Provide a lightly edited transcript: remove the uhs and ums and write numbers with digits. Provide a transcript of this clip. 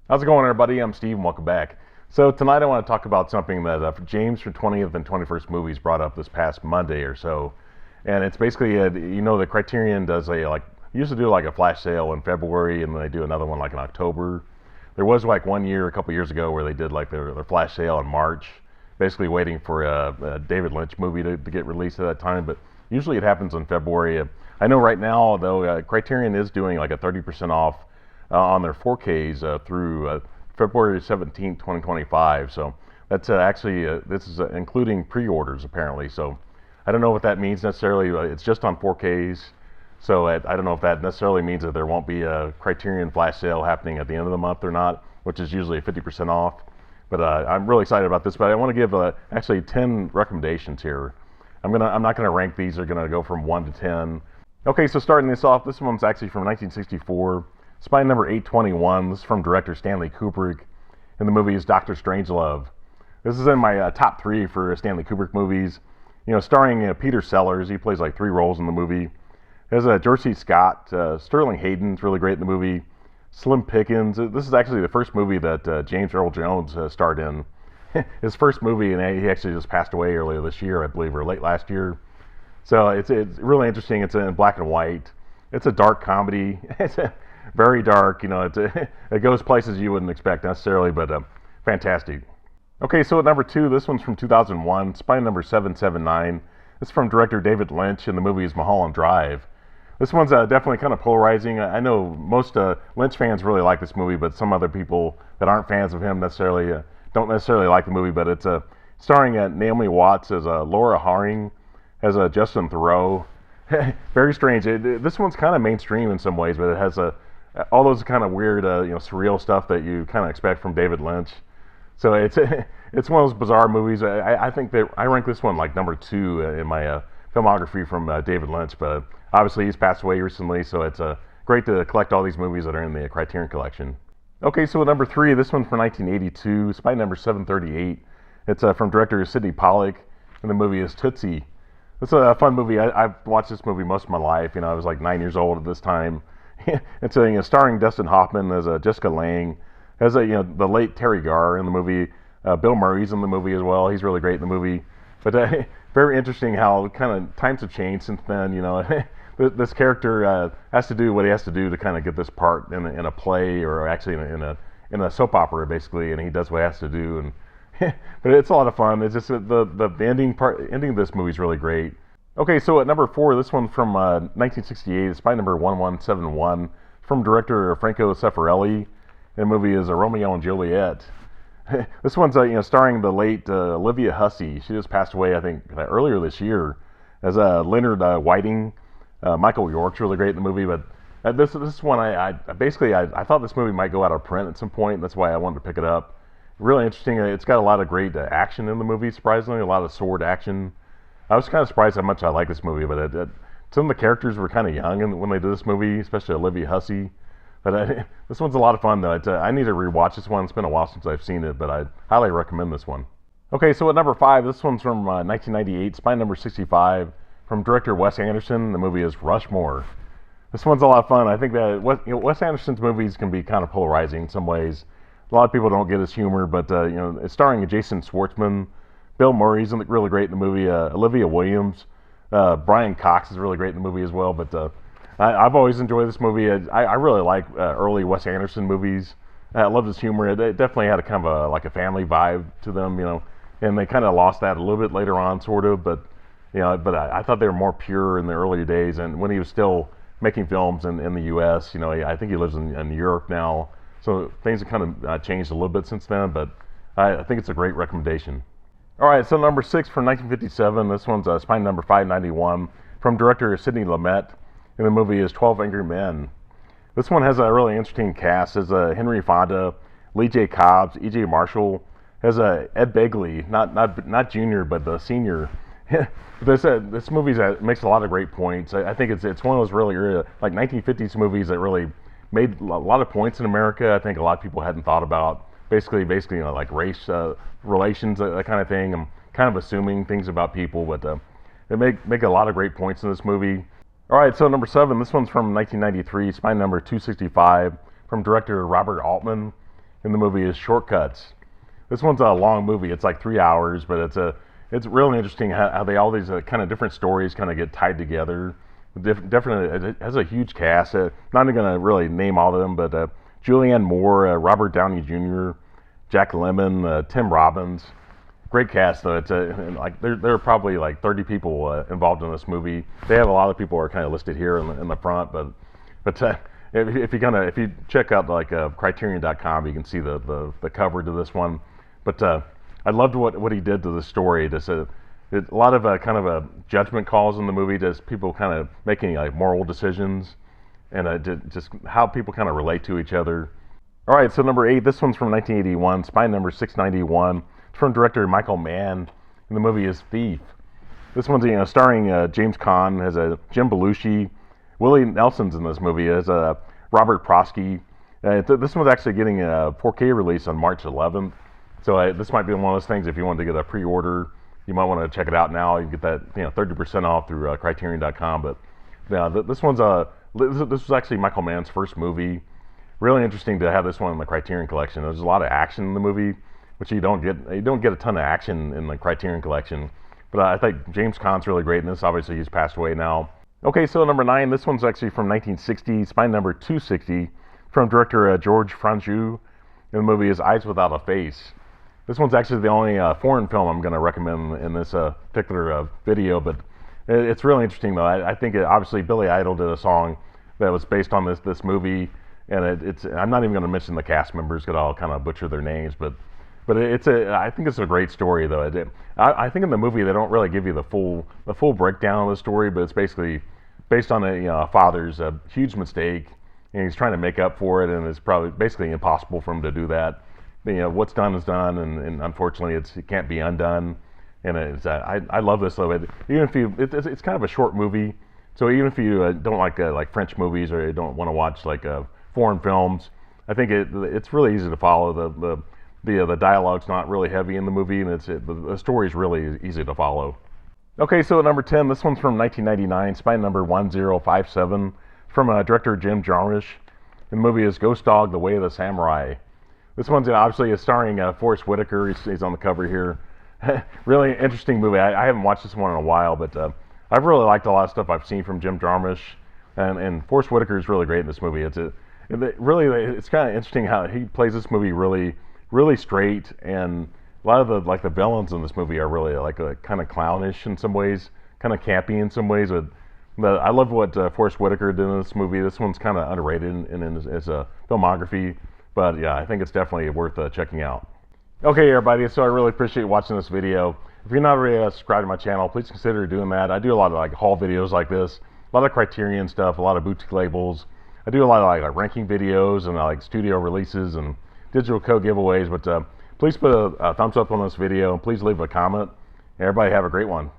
How's it going, everybody? I'm Steve, and welcome back. So tonight I want to talk about something that James from 20th and 21st Movies brought up this past Monday or so, and it's basically the Criterion does a used to do like a flash sale in February, and then they do another one like in October. There was like one year a couple years ago where they did like their flash sale in March, basically waiting for a David Lynch movie to get released at that time. But usually it happens in February. I know right now though Criterion is doing like a 30% off on their 4Ks through February 17th, 2025. So that's this is including pre-orders apparently. So I don't know what that means necessarily. It's just on 4Ks. So I don't know if that necessarily means that there won't be a Criterion flash sale happening at the end of the month or not, which is usually 50% off. But I'm really excited about this. But I want to give actually 10 recommendations here. I'm not gonna rank these. They're gonna go from 1 to 10. Okay, so starting this off, this one's actually from 1964. Spy number 821. This is from director Stanley Kubrick, and the movie is Doctor Strangelove. This is in my top 3 for Stanley Kubrick movies. You know, starring Peter Sellers. He plays like 3 roles in the movie. There's George C. Scott, Sterling Hayden's really great in the movie. Slim Pickens. This is actually the first movie that James Earl Jones starred in. His first movie, and he actually just passed away earlier this year, I believe, or late last year. So it's really interesting. It's in black and white. It's a dark comedy. It's very dark. You know, it goes places you wouldn't expect necessarily, but fantastic. Okay, so at number 2, this one's from 2001, Spy number 779. It's from director David Lynch, and the movie is Mulholland Drive. This one's definitely kind of polarizing. I know most Lynch fans really like this movie, but some other people that aren't fans of him necessarily don't necessarily like the movie. But it's starring Naomi Watts as Laura Harring, as Justin Theroux. Very strange. This one's kind of mainstream in some ways, but it has all those kind of weird, surreal stuff that you kind of expect from David Lynch. So it's one of those bizarre movies. I think that I rank this one like number 2 in my filmography from David Lynch. But obviously he's passed away recently, so it's great to collect all these movies that are in the Criterion collection. Okay, so at number 3, this one's from 1982, Spy number 738. It's from director Sidney Pollack, and the movie is Tootsie. It's a fun movie. I've watched this movie most of my life. You know, I was like 9 years old at this time. It's starring Dustin Hoffman as Jessica Lange, as the late Terry Garr in the movie. Bill Murray's in the movie as well. He's really great in the movie. But very interesting how kind of times have changed since then. You know, this character has to do what he has to do to kind of get this part in a play, or actually in a soap opera basically, and he does what he has to do. And but it's a lot of fun. It's just the ending of this movie is really great. Okay, so at number 4, this one's from 1968. It's by number 1171, from director Franco Zeffirelli. And the movie is Romeo and Juliet. This one's starring the late Olivia Hussey. She just passed away, I think, earlier this year, as Leonard Whiting. Michael York's really great in the movie, but this one I thought this movie might go out of print at some point. That's why I wanted to pick it up. Really interesting. It's got a lot of great action in the movie, surprisingly, a lot of sword action. I was kind of surprised how much I like this movie, but some of the characters were kind of young when they did this movie, especially Olivia Hussey. But this one's a lot of fun, though. I need to rewatch this one. It's been a while since I've seen it, but I highly recommend this one. Okay, so at number 5, this one's from 1998, Spy number 65, from director Wes Anderson. The movie is Rushmore. This one's a lot of fun. I think that Wes Anderson's movies can be kind of polarizing in some ways. A lot of people don't get his humor, but it's starring Jason Schwartzman. Bill Murray's really great in the movie. Olivia Williams. Brian Cox is really great in the movie as well. But I've always enjoyed this movie. I really like early Wes Anderson movies. I love his humor. It definitely had a kind of like a family vibe to them, and they kind of lost that a little bit later on, sort of. But I thought they were more pure in the earlier days, and when he was still making films in the U.S. I think he lives in Europe now. So things have kind of changed a little bit since then, but I think it's a great recommendation. All right, so number 6 from 1957. This one's Spy number 591, from director Sidney Lumet, and the movie is 12 Angry Men. This one has a really interesting cast. Has Henry Fonda, Lee J. Cobbs, E.J. Marshall. Has Ed Begley, not junior, but the senior. This movie makes a lot of great points. I think it's one of those really like 1950s movies that really made a lot of points in America. I think a lot of people hadn't thought about basically like race relations, that kind of thing. I'm kind of assuming things about people, but they make a lot of great points in this movie. All right, so number 7, this one's from 1993, Spy number 265, from director Robert Altman, in the movie is Shortcuts. This one's a long movie. It's like 3 hours, but it's really interesting how they all these kind of different stories kind of get tied together. Definitely, it has a huge cast. Not even gonna really name all of them, but Julianne Moore, Robert Downey Jr., Jack Lemmon, Tim Robbins. Great cast though. It's like there are probably like 30 people involved in this movie. They have a lot of people are kind of listed here in the front, but if you check out like Criterion.com, you can see the cover to this one. But I loved what he did to the story. Just a lot of kind of judgment calls in the movie. Just people kind of making like moral decisions, and just how people kind of relate to each other. All right, so number 8. This one's from 1981. Spine number 691. It's from director Michael Mann, and the movie is Thief. This one's starring James Caan, has Jim Belushi, Willie Nelson's in this movie, as Robert Prosky. This one's actually getting a 4K release on March 11th. So this might be one of those things. If you wanted to get a pre-order, you might want to check it out now. You get that 30% off through Criterion.com. But yeah, this was actually Michael Mann's first movie. Really interesting to have this one in the Criterion collection. There's a lot of action in the movie, which you don't get a ton of action in the Criterion collection. But I think James Caan's really great in this. Obviously, he's passed away now. Okay, so number 9. This one's actually from 1960. Spine number 260, from director George Franju. And the movie is Eyes Without a Face. This one's actually the only foreign film I'm going to recommend in this particular video, but it's really interesting though. I think obviously Billy Idol did a song that was based on this movie, and I'm not even going to mention the cast members because I'll kind of butcher their names, but I think it's a great story though. I think in the movie they don't really give you the full breakdown of the story, but it's basically based on a father's huge mistake, and he's trying to make up for it, and it's probably basically impossible for him to do that. What's done is done, and unfortunately it can't be undone. And I love this though. Even if it's kind of a short movie, so even if you don't like French movies, or you don't want to watch like foreign films, I think it's really easy to follow. The dialogue's not really heavy in the movie, and the story's really easy to follow. Okay, so at number 10, this one's from 1999, spine number 1057, from director Jim Jarmusch. And the movie is Ghost Dog: The Way of the Samurai. This one's obviously starring Forrest Whitaker. He's on the cover here. Really interesting movie. I haven't watched this one in a while, but I've really liked a lot of stuff I've seen from Jim Jarmusch, and Forrest Whitaker is really great in this movie. It's kind of interesting how he plays this movie really straight, and a lot of the villains in this movie are really like kind of clownish in some ways, kind of campy in some ways. But I love what Forrest Whitaker did in this movie. This one's kind of underrated in his filmography. But yeah, I think it's definitely worth checking out. Okay, everybody, so I really appreciate watching this video. If you're not already subscribed to my channel, please consider doing that. I do a lot of haul videos like this, a lot of Criterion stuff, a lot of boutique labels. I do a lot of ranking videos and studio releases and digital code giveaways. But please put a thumbs up on this video, and please leave a comment. Everybody have a great one.